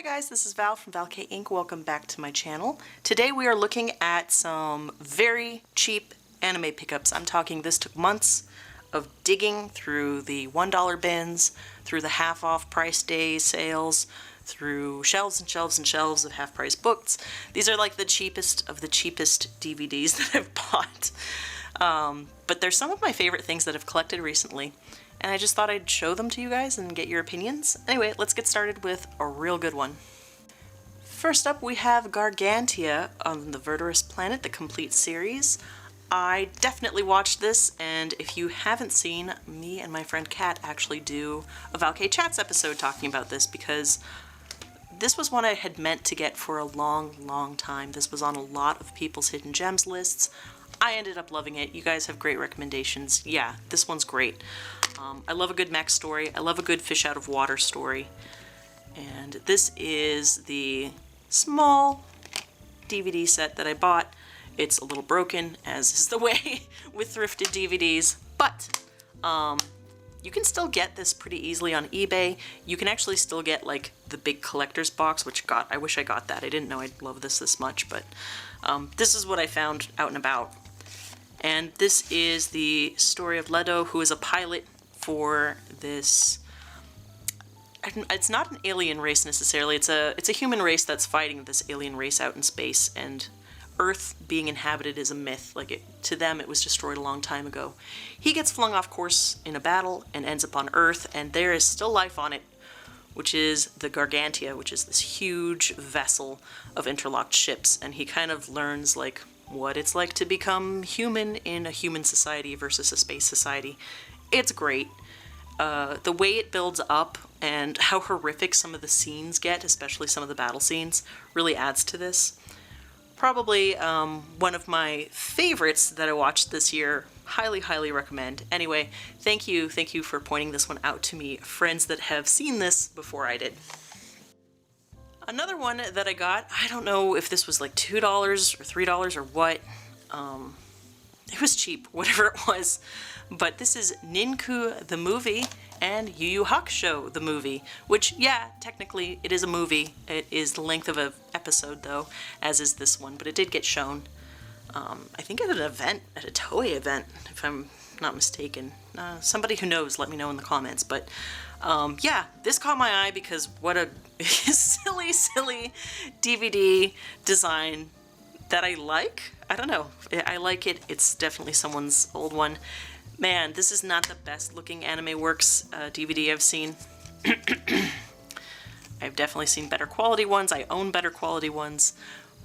guys, this is Val from valkayink. Welcome back to my channel. Today we are looking at some very cheap anime pickups. I'm talking this took months of digging through the $1 bins, through the half-off price day sales, through shelves and shelves and shelves of half-price books. These are like the cheapest of the cheapest DVDs that I've bought. But they're some of my favorite things that I've collected recently. And I just thought I'd show them to you guys and get your opinions. Anyway, let's get started with a real good one. First up, we have Gargantia on the Verdurous Planet, the complete series. I definitely watched this, and if you haven't seen, me and my friend Kat actually do a Valkay Chats episode talking about this, because this was one I had meant to get for a long time. This was on a lot of people's hidden gems lists. I ended up loving it. You guys have great recommendations. Yeah, this one's great. I love a good mech story. I love a good fish out of water story. And this is the small DVD set that I bought. It's a little broken, as is the way with thrifted DVDs, but you can still get this pretty easily on eBay. You can actually still get like the big collector's box, which I wish I got that. I didn't know I'd love this much, but this is what I found out and about. And this is the story of Leto, who is a pilot for this. It's not an alien race necessarily. It's a human race that's fighting this alien race out in space, and Earth being inhabited is a myth. Like to them, it was destroyed a long time ago. He gets flung off course in a battle and ends up on Earth, and there is still life on it, which is the Gargantia, which is this huge vessel of interlocked ships, and he kind of learns like what it's like to become human in a human society versus a space society. It's great. The way it builds up and how horrific some of the scenes get, especially some of the battle scenes, really adds to this. Probably one of my favorites that I watched this year. Highly recommend. Anyway, thank you for pointing this one out to me, friends that have seen this before I did. Another one that I got, I don't know if this was like $2 or $3 or what. It was cheap, whatever it was. But this is Ninku the movie and Yu Yu Hakusho the movie, which, yeah, technically it is a movie. It is the length of an episode, though, as is this one, but it did get shown. I think at an event, at a Toei event, if I'm not mistaken. Somebody who knows, let me know in the comments. But yeah, this caught my eye because what a silly DVD design that I like. I don't know. I like it. It's definitely someone's old one. Man, this is not the best looking Anime Works DVD I've seen. I've definitely seen better quality ones. I own better quality ones.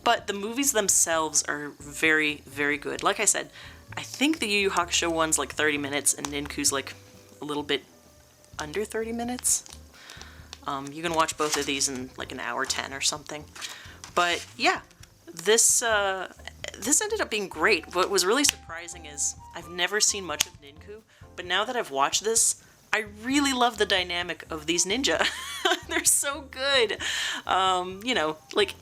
But the movies themselves are very good. Like I said, I think the Yu Yu Hakusho one's like 30 minutes and Ninku's like a little bit under 30 minutes. You can watch both of these in like an hour 10 or something. But yeah, this ended up being great. What was really surprising is I've never seen much of Ninku, but now that I've watched this, I really love the dynamic of these ninja. They're so good. You know, like,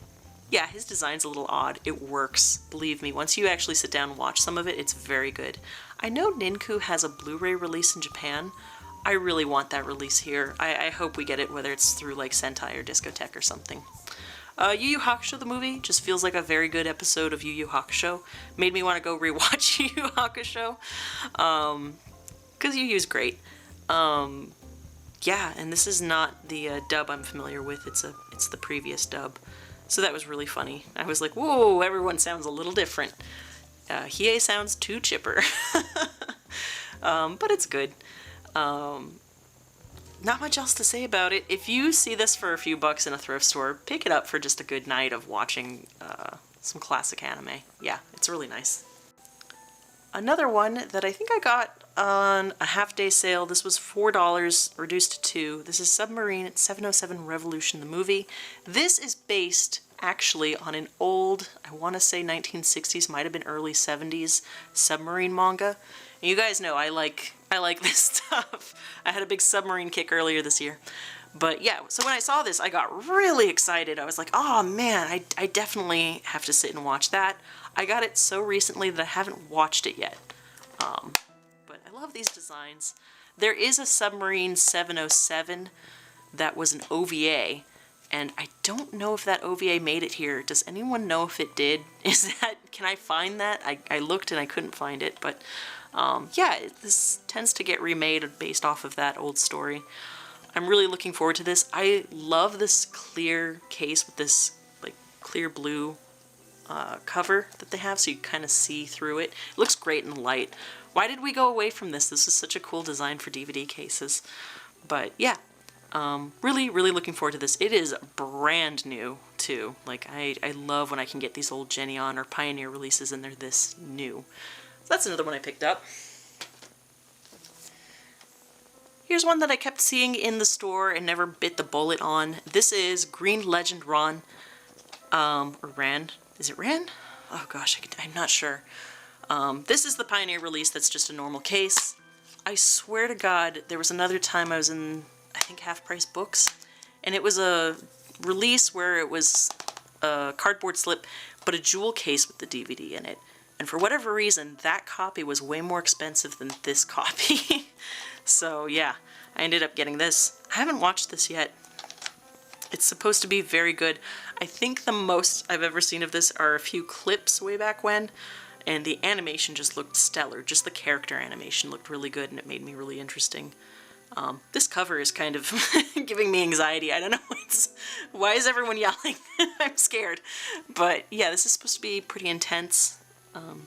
yeah, his design's a little odd. It works, believe me. Once you actually sit down and watch some of it, it's very good. I know Ninku has a Blu-ray release in Japan. I really want that release here. I hope we get it, whether it's through like Sentai or Discotek or something. Yu Yu Hakusho the movie just feels like a very good episode of Yu Yu Hakusho. Made me want to go rewatch Yu Yu Hakusho. Because Yu Yu's great. Yeah, and this is not the dub I'm familiar with. It's the previous dub. So that was really funny. I was like, whoa, everyone sounds a little different. Hiei sounds too chipper. But it's good. Not much else to say about it. If you see this for a few bucks in a thrift store, pick it up for just a good night of watching some classic anime. Yeah, it's really nice. Another one that I think I got on a half-day sale. This was $4, reduced to $2. This is Submarine 707 Revolution, the movie. This is based actually on an old, I want to say 1960s, might have been early 70s, Submarine manga. And you guys know I like this stuff. I had a big Submarine kick earlier this year. But yeah, so when I saw this, I got really excited. I was like, oh man, I definitely have to sit and watch that. I got it so recently that I haven't watched it yet. But I love these designs. There is a Submarine 707 that was an OVA, and I don't know if that OVA made it here. Does anyone know if it did? Can I find that? I looked and I couldn't find it, but yeah, this tends to get remade based off of that old story. I'm really looking forward to this. I love this clear case with this like clear blue cover that they have, so you kind of see through it. It looks great in the light. Why did we go away from this? This is such a cool design for DVD cases. But yeah, really, really looking forward to this. It is brand new, too. Like, I love when I can get these old Genion or Pioneer releases and they're this new. So that's another one I picked up. Here's one that I kept seeing in the store and never bit the bullet on. This is Green Legend Ron, or Rand. Is it Rand? Oh gosh, I'm not sure. This is the Pioneer release that's just a normal case. I swear to God, there was another time I was in, I think, Half Price Books, and it was a release where it was a cardboard slip, but a jewel case with the DVD in it. And for whatever reason, that copy was way more expensive than this copy. So yeah, I ended up getting this. I haven't watched this yet. It's supposed to be very good. I think the most I've ever seen of this are a few clips way back when, and the animation just looked stellar. Just the character animation looked really good, and it made me really interesting. This cover is kind of giving me anxiety. I don't know, why is everyone yelling? I'm scared. But yeah, this is supposed to be pretty intense,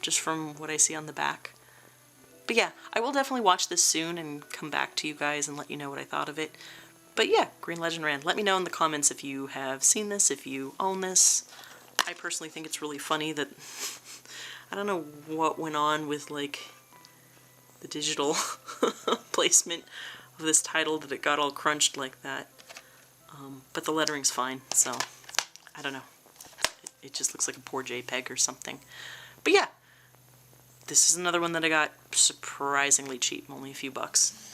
just from what I see on the back. But yeah, I will definitely watch this soon and come back to you guys and let you know what I thought of it. But yeah, Green Legend Rand. Let me know in the comments if you have seen this, if you own this. I personally think it's really funny that I don't know what went on with like the digital placement of this title that it got all crunched like that. But the lettering's fine, so I don't know. It just looks like a poor JPEG or something. But yeah, this is another one that I got surprisingly cheap, only a few bucks.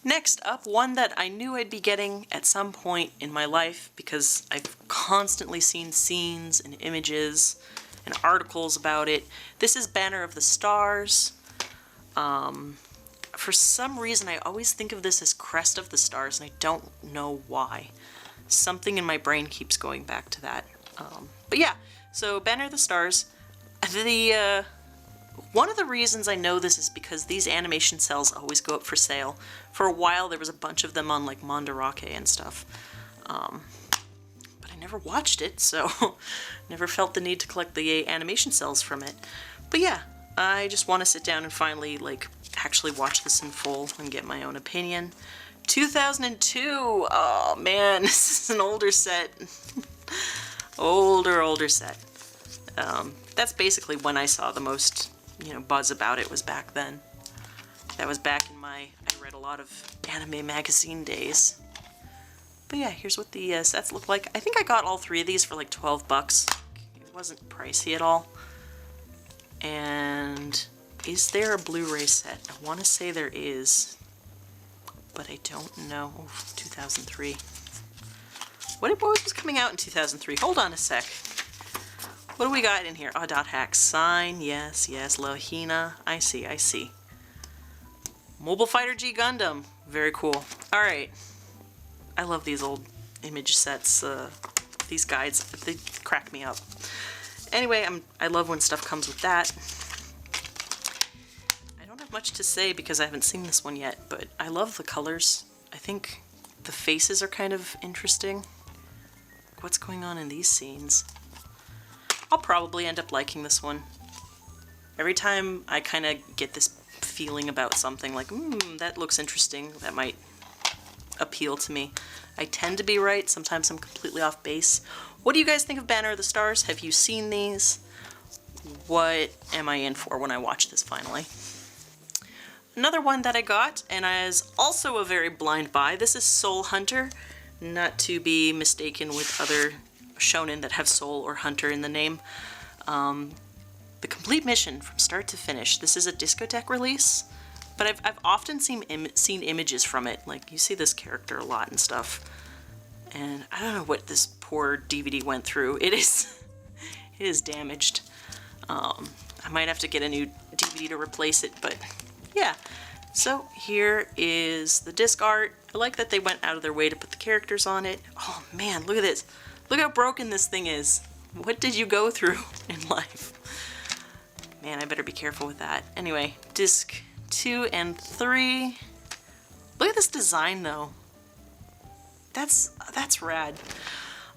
Next up, one that I knew I'd be getting at some point in my life because I've constantly seen scenes and images and articles about it. This is Banner of the Stars. For some reason, I always think of this as Crest of the Stars, and I don't know why. Something in my brain keeps going back to that. But yeah, so Banner of the Stars. One of the reasons I know this is because these animation cells always go up for sale. For a while, there was a bunch of them on like Mandarake and stuff. But I never watched it, so never felt the need to collect the animation cells from it. But yeah, I just want to sit down and finally like actually watch this in full and get my own opinion. 2002! Oh man, this is an older set. older set. That's basically when I saw the most, buzz about it was back then. That was back in I read a lot of anime magazine days. But yeah, here's what the sets look like. I think I got all three of these for like 12 bucks. It wasn't pricey at all. And is there a Blu-ray set? I want to say there is, but I don't know. Oh, 2003. What was coming out in 2003? Hold on a sec. What do we got in here? Oh, Dot Hack Sign. Yes, Lohina. I see. Mobile Fighter G Gundam. Very cool. Alright. I love these old image sets. These guides. They crack me up. Anyway, I love when stuff comes with that. I don't have much to say because I haven't seen this one yet, but I love the colors. I think the faces are kind of interesting. What's going on in these scenes? I'll probably end up liking this one. Every time I kind of get this feeling about something like, that looks interesting, that might appeal to me. I tend to be right, sometimes I'm completely off base. What do you guys think of Banner of the Stars? Have you seen these? What am I in for when I watch this finally? Another one that I got, and is also a very blind buy, this is Soul Hunter, not to be mistaken with other shonen that have Soul or Hunter in the name. The complete mission from start to finish. This is a discotheque release, but I've often seen images from it. Like, you see this character a lot and stuff. And I don't know what this poor DVD went through. It is damaged. I might have to get a new DVD to replace it, but yeah. So here is the disc art. I like that they went out of their way to put the characters on it. Oh man, look at this. Look how broken this thing is. What did you go through in life? Man, I better be careful with that. Anyway, disc 2 and 3. Look at this design though. That's rad.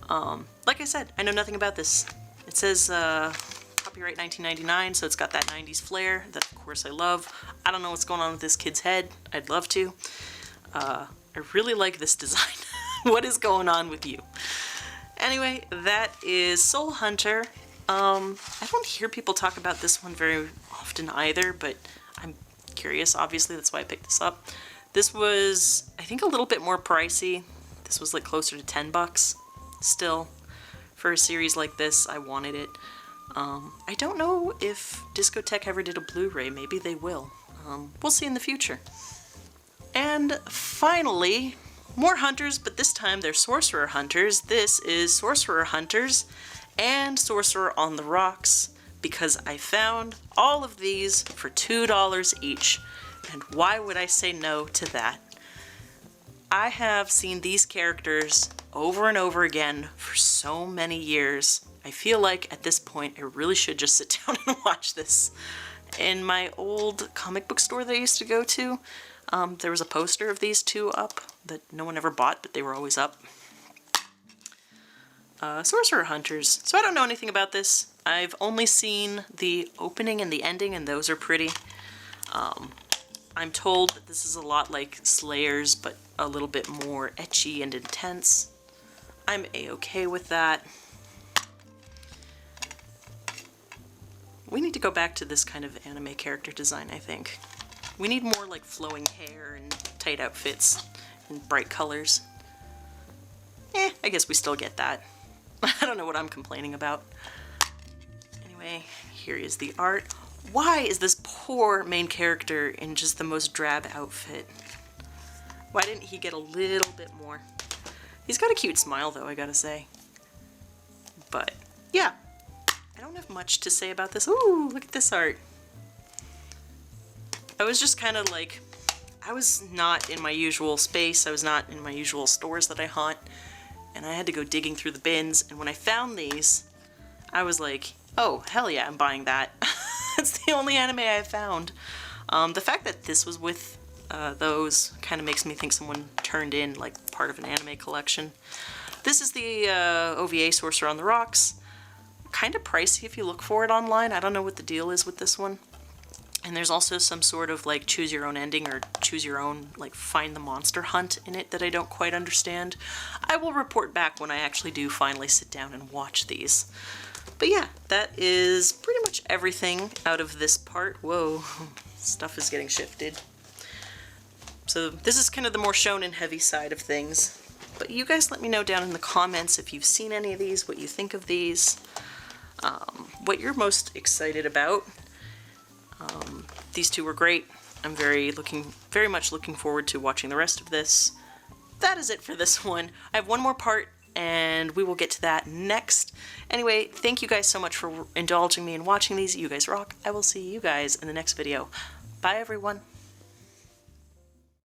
Like I said, I know nothing about this. It says copyright 1999, so it's got that 90s flair that of course I love. I don't know what's going on with this kid's head. I'd love to. I really like this design. What is going on with you? Anyway, that is Soul Hunter. I don't hear people talk about this one very often either, but I'm curious, obviously, that's why I picked this up. This was, I think, a little bit more pricey. This was like closer to 10 bucks. Still, for a series like this, I wanted it. I don't know if Discotek ever did a Blu-ray. Maybe they will. We'll see in the future. And finally, more hunters, but this time they're Sorcerer Hunters. This is Sorcerer Hunters and Sorcerer on the Rocks, because I found all of these for $2 each. And why would I say no to that? I have seen these characters over and over again for so many years. I feel like at this point I really should just sit down and watch this. In my old comic book store that I used to go to, there was a poster of these two up that no one ever bought, but they were always up. Sorcerer Hunters. So I don't know anything about this. I've only seen the opening and the ending, and those are pretty. I'm told that this is a lot like Slayers, but a little bit more etchy and intense. I'm a-okay with that. We need to go back to this kind of anime character design, I think. We need more like flowing hair and tight outfits and bright colors. I guess we still get that. I don't know what I'm complaining about. Anyway, here is the art. Why is this poor main character in just the most drab outfit? Why didn't he get a little bit more? He's got a cute smile though, I gotta say. But yeah, I don't have much to say about this. Ooh, look at this art. I was just kind of like, I was not in my usual space. I was not in my usual stores that I haunt. And I had to go digging through the bins. And when I found these, I was like, oh, hell yeah, I'm buying that. It's the only anime I found. The fact that this was with those kind of makes me think someone turned in like part of an anime collection. This is the OVA Sorcerer on the Rocks. Kind of pricey if you look for it online. I don't know what the deal is with this one. And there's also some sort of like choose your own ending or choose your own like find the monster hunt in it that I don't quite understand. I will report back when I actually do finally sit down and watch these. But yeah, that is pretty much everything out of this part. Whoa, stuff is getting shifted. So this is kind of the more shonen heavy side of things. But you guys let me know down in the comments if you've seen any of these, what you think of these, what you're most excited about. These two were great. I'm very much looking forward to watching the rest of this. That is it for this one. I have one more part and we will get to that next. Anyway, thank you guys so much for indulging me in watching these. You guys rock. I will see you guys in the next video. Bye everyone.